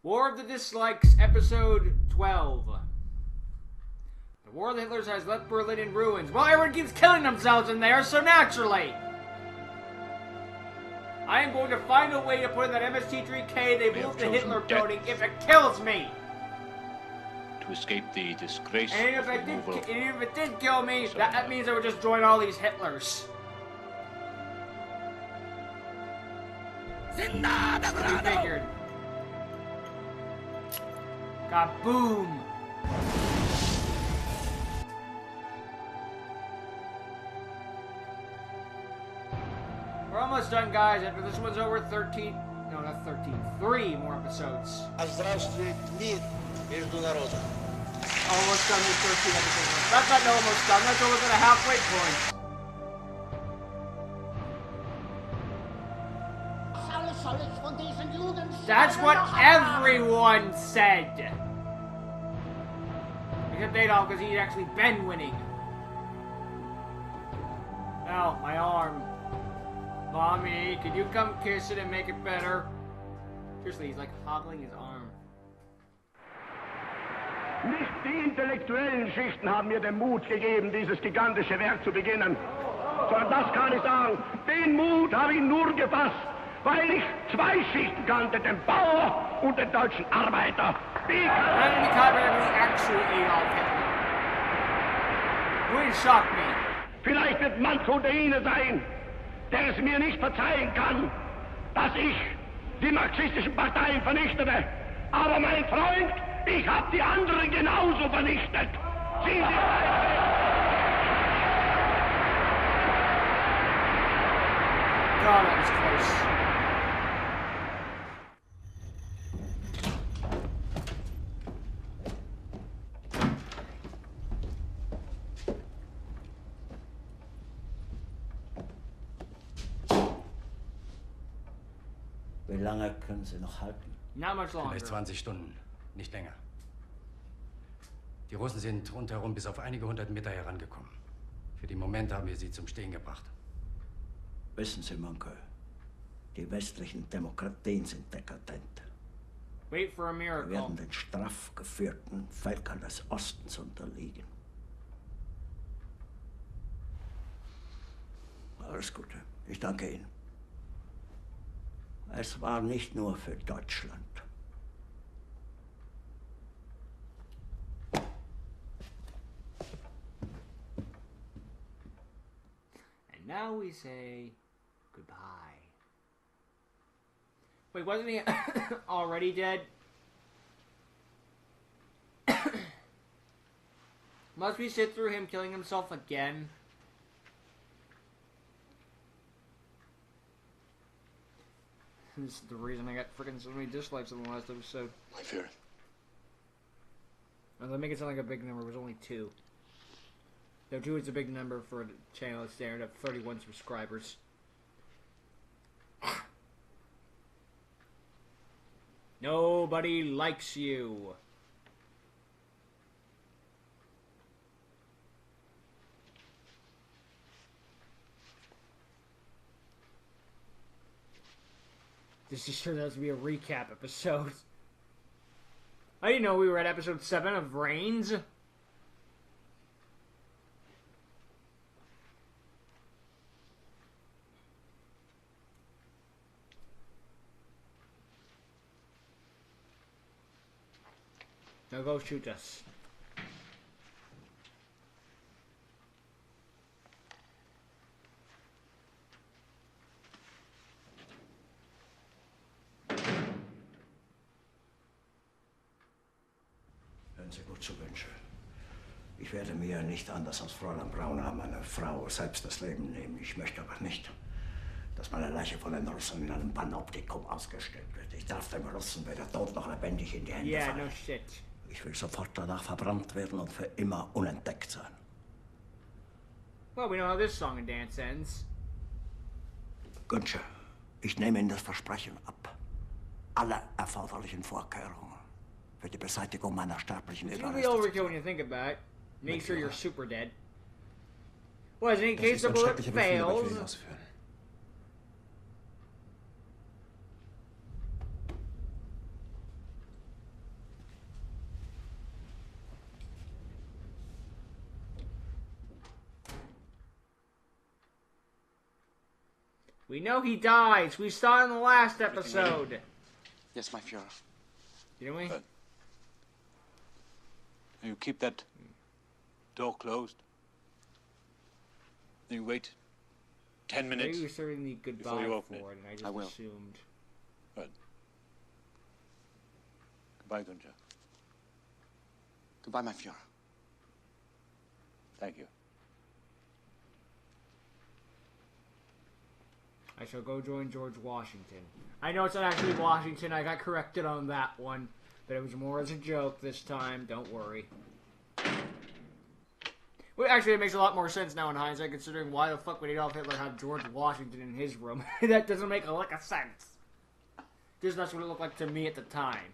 War of the Dislikes, Episode 12. The War of the Hitlers has left Berlin in ruins. Well, everyone keeps killing themselves in there, so naturally, I am going to find a way to put in that MST3K they moved the Hitler building if it kills me. To escape the disgrace And if it did kill me, that means I would just join all these Hitlers. You figured. Kaboom! We're almost done, guys. After this one's over, 13... No, not 13. 3 more episodes. Здравствует мир между народами. Almost done with 13 episodes. That's not almost done. That's almost at a halfway point. That's what everyone said. Except Adolf, because he'd actually been winning. Ow, my arm. Mommy, can you come kiss it and make it better? Seriously, he's like hobbling his arm. Nicht die intellektuellen Schichten haben mir den Mut gegeben, dieses gigantische Werk zu beginnen. Sondern das kann ich sagen, den Mut habe ich nur gefasst, weil ich 2 Schichten kannte, den Bauer und den deutschen Arbeiter. Die actually Adolf Hitler. Wouldn't shock me. Vielleicht wird manch unter Ihnen sein, der es mir nicht verzeihen kann, dass ich die marxistischen Parteien vernichtete. Aber mein Freund, ich habe die anderen genauso vernichtet. Sie sind God, that was close. Wie lange können Sie noch halten? Not much longer. Vielleicht 20 Stunden, nicht länger. Die Russen sind rundherum bis auf einige 100 Meter herangekommen. Für den Moment haben wir sie zum Stehen gebracht. Wissen Sie, Manke, die westlichen Demokratien sind dekadent. Wait for a Wir miracle. werden den straff geführten Völkern des Ostens unterliegen. Alles Gute. Ich danke Ihnen. Es war nicht nur für Deutschland. And now we say goodbye. Wait, wasn't he already dead? Must we sit through him killing himself again? This is the reason I got freaking so many dislikes in the last episode. My fear. And they make it sound like a big number. It was only 2. Though 2 is a big number for a channel that's standard at 31 subscribers. Nobody likes you. This just turned out to be a recap episode. I didn't know we were at episode 7 of Reigns. Now go shoot us. Hören Sie gut zu, Wünsche. Ich werde mir nicht anders als Fräulein Brauner, meine Frau, selbst das Leben nehmen. Ich möchte aber nicht, dass meine Leiche von den Russen in einem Panoptikum ausgestellt wird. Ich darf dem Russen weder tot noch lebendig in die Hände fallen. No shit. Ich will sofort danach verbrannt werden und für immer unentdeckt sein. Well, we know how this song and dance ends. Günsche, ich nehme Ihnen das Versprechen ab. Alle erforderlichen Vorkehrungen für die Beseitigung meiner sterblichen It's really Überreste. overkill when you think about it. Make sure you're super dead. Well, in case the bullet fails. We know he dies. We saw it in the last episode. Yes, my Führer. Didn't we? Good. You keep that door closed. Then you wait 10 minutes. Maybe you were serving the before goodbye you for open it, it. and I just I will. assumed. Good. Goodbye, Gunther. Goodbye, my Führer. Thank you. I shall go join George Washington. I know it's not actually Washington. I got corrected on that one. But it was more as a joke this time. Don't worry. Well, actually, it makes a lot more sense now in hindsight, considering why the fuck would Adolf Hitler have George Washington in his room? That doesn't make a lick of sense. Just that's what it looked like to me at the time.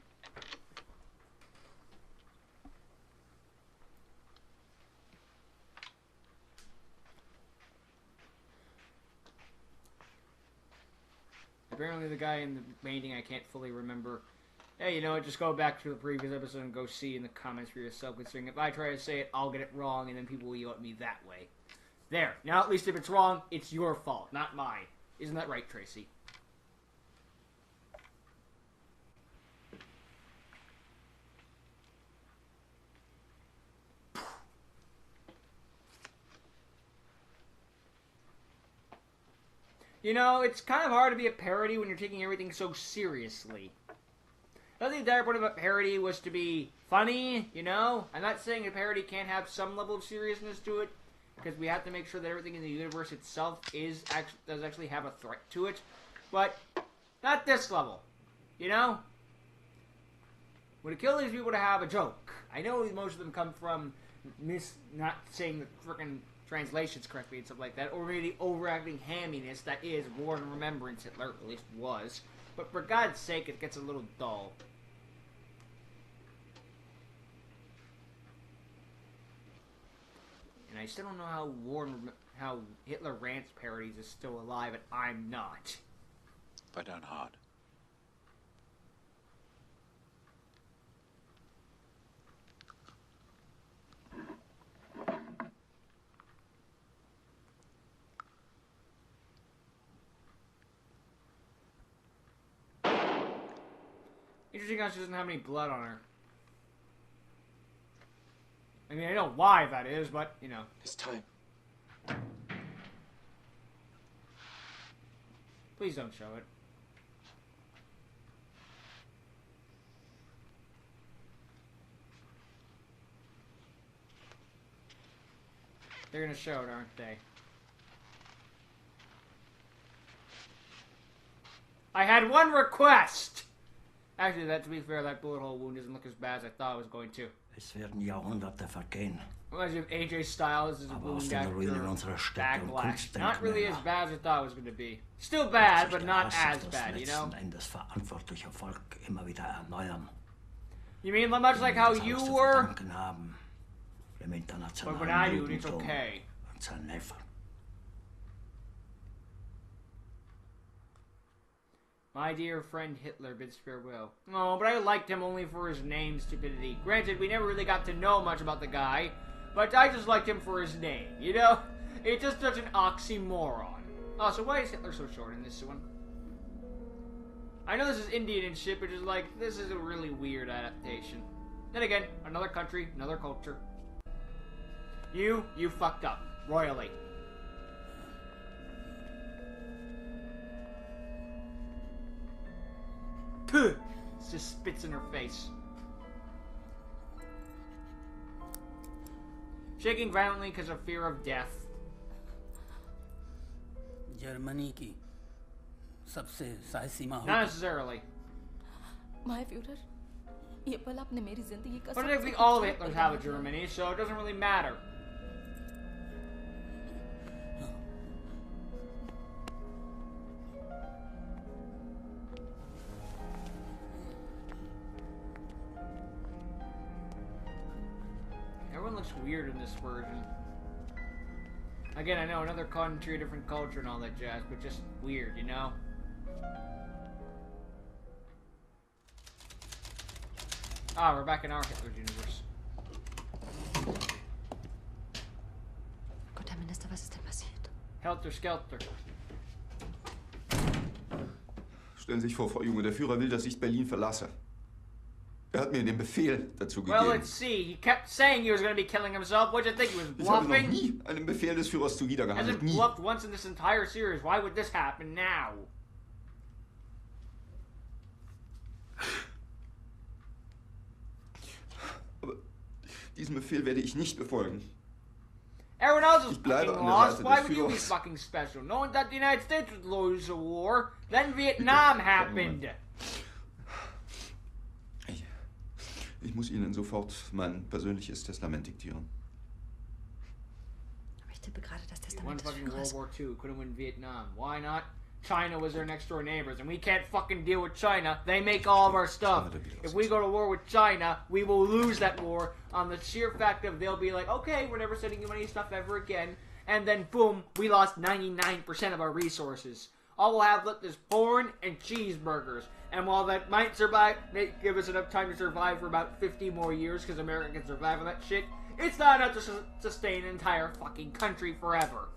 Apparently the guy in the painting I can't fully remember. Hey, you know what, just go back to the previous episode and go see in the comments for yourself, considering if I try to say it, I'll get it wrong, and then people will yell at me that way. There. Now, at least if it's wrong, it's your fault, not mine. Isn't that right, Tracy? You know, it's kind of hard to be a parody when you're taking everything so seriously. I think the entire point of a parody was to be funny, you know? I'm not saying a parody can't have some level of seriousness to it, because we have to make sure that everything in the universe itself does actually have a threat to it, but not this level, you know? Would it kill these people to have a joke? I know most of them come from not saying the frickin' translations correctly and stuff like that, or maybe the overacting hamminess that is War and Remembrance Hitler, at least was. But for God's sake, it gets a little dull. And I still don't know how Hitler Rants parodies is still alive, and I'm not. Fight down hard. Interesting how she doesn't have any blood on her. I mean, I know why that is, but, you know. It's time. Please don't show it. They're gonna show it, aren't they? I had one request! Actually, to be fair, that bullet hole wound doesn't look as bad as I thought it was going to. Es werden Jahrhunderte vergehen. Imagine if AJ Styles is a Aber aus wound den Ruinen after unserer Städte und backlash. Not really as Kunstdenkmäler bad as I thought it was going to be. Still bad, but der not Hass as auf das bad, you know? letzten Endes verantwortliche Volk immer wieder erneuern. You mean much like how Das you alles zu were? verdanken haben, dem But internationalen when I do it, it's Judentum okay. und seinen Helfern. My dear friend Hitler bids farewell. Oh, but I liked him only for his name stupidity. Granted, we never really got to know much about the guy, but I just liked him for his name, you know? It's just such an oxymoron. Oh, so why is Hitler so short in this one? I know this is Indian and shit, but just like, this is a really weird adaptation. Then again, another country, another culture. You fucked up. Royally. Puh! Just spits in her face. Shaking violently because of fear of death. Germany की सबसे साई सीमा Not होगी। necessarily. My Führer, ये पल आपने मेरी जिंदगी का But I सबसे think all of खूबसूरत Hitlers पल have a बना दिया। Germany, so it doesn't really matter. Everyone looks weird in this version. Again, I know another country, different culture and all that jazz, but just weird, you know? Ah, we're back in our Hitler's universe. Gott, Herr Minister, was ist denn passiert? Helter Skelter. Stellen Sie sich vor, Frau Junge, der Führer will, dass ich Berlin verlasse. Er hat mir den Befehl dazu gegeben. Well, let's see. He kept saying he was going to be killing himself. What do you think? He was Ich habe noch bluffing? nie einem Befehl des Führers zuwidergehandelt. Hasn't Nie. bluffed once in this entire series. Why would this happen now? Aber diesen Befehl werde ich nicht befolgen. Everyone else is Ich bleibe fucking an der lost. Seite Why des would you be Führers. fucking special? Knowing that the United States would lose a war, then Vietnam happened. Ich muss Ihnen sofort mein persönliches Testament diktieren. Aber ich tippe gerade, das He won Testament des fucking World Führers. War II, couldn't win Vietnam. Why not? China was their next door neighbors, and we can't fucking deal with China. They make all of our stuff. If we go to war with China, we will lose that war on the sheer fact of they'll be like, okay, we're never sending you any stuff ever again. And then, boom, we lost 99% of our resources. All we'll have left is porn and cheeseburgers. And while that might survive, may give us enough time to survive for about 50 more years, because America can survive on that shit, it's not enough to sustain an entire fucking country forever.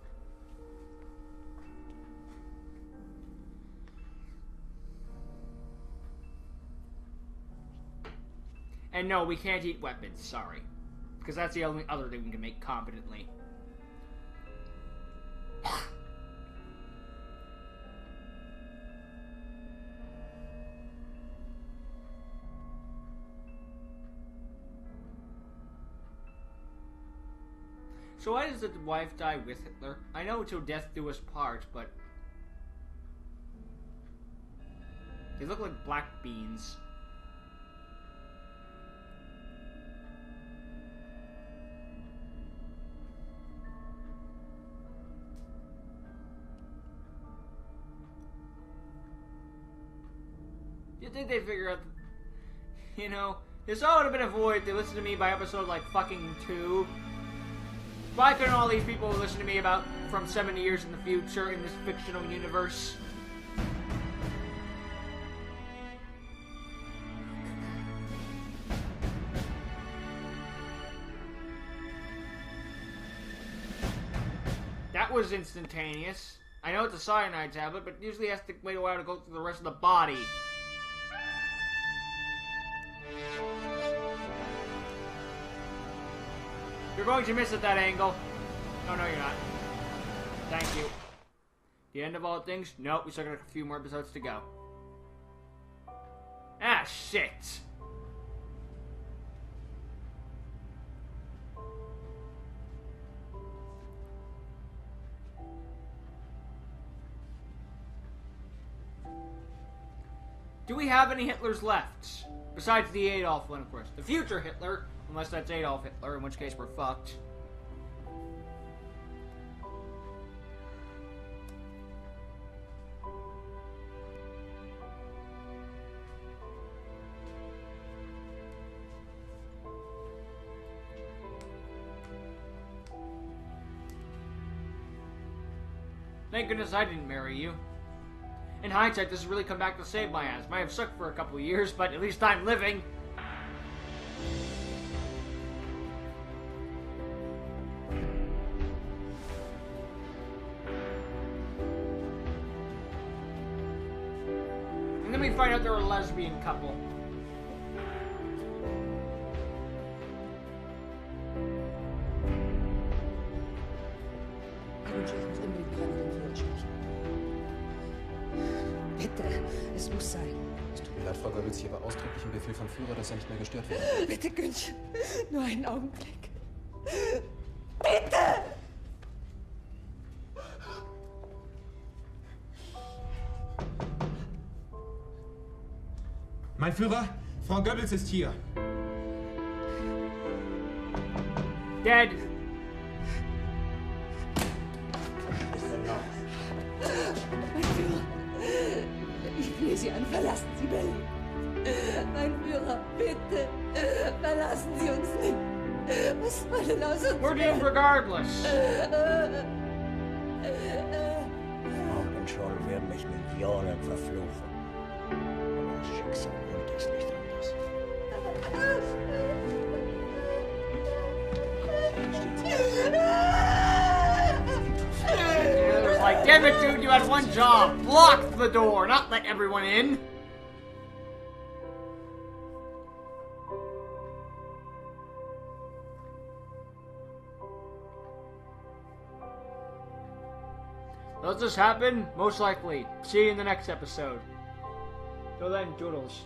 And no, we can't eat weapons, sorry. Because that's the only other thing we can make competently. So why does the wife die with Hitler? I know till death do us part, but... they look like black beans. You think they figure out, you know, this all would have been avoided if they listened to me by episode like fucking 2. Why couldn't all these people listen to me about from 70 years in the future in this fictional universe? That was instantaneous. I know it's a cyanide tablet, but it usually has to wait a while to go through the rest of the body. You're going to miss at that angle. Oh, no, you're not. Thank you. The end of all things? Nope, we still got a few more episodes to go. Ah, shit. Do we have any Hitlers left? Besides the Adolf one, of course. The future Hitler, unless that's Adolf Hitler, in which case we're fucked. Thank goodness I didn't marry you. In hindsight, this has really come back to save my ass. Might have sucked for a couple of years, but at least I'm living. And then we find out they're a lesbian couple. Bitte, es muss sein. Es tut mir leid, Frau Goebbels, hier war ausdrücklich ein Befehl vom Führer, dass er nicht mehr gestört wird. Bitte, Günther, nur einen Augenblick. Bitte! Mein Führer, Frau Goebbels ist hier. Dead. Mein Führer, ich flehe Sie an, verlassen Sie Berlin. Mein Führer, bitte, verlassen Sie uns nicht. Was soll denn aus uns We're doomed regardless. Und schon werden mich Millionen verfluchen. Aber das Schicksal wollte es nicht anders. There's like Damn it, dude, you had one job. Block the door, not let everyone in. Does this happen? Most likely. See you in the next episode. Till then, doodles.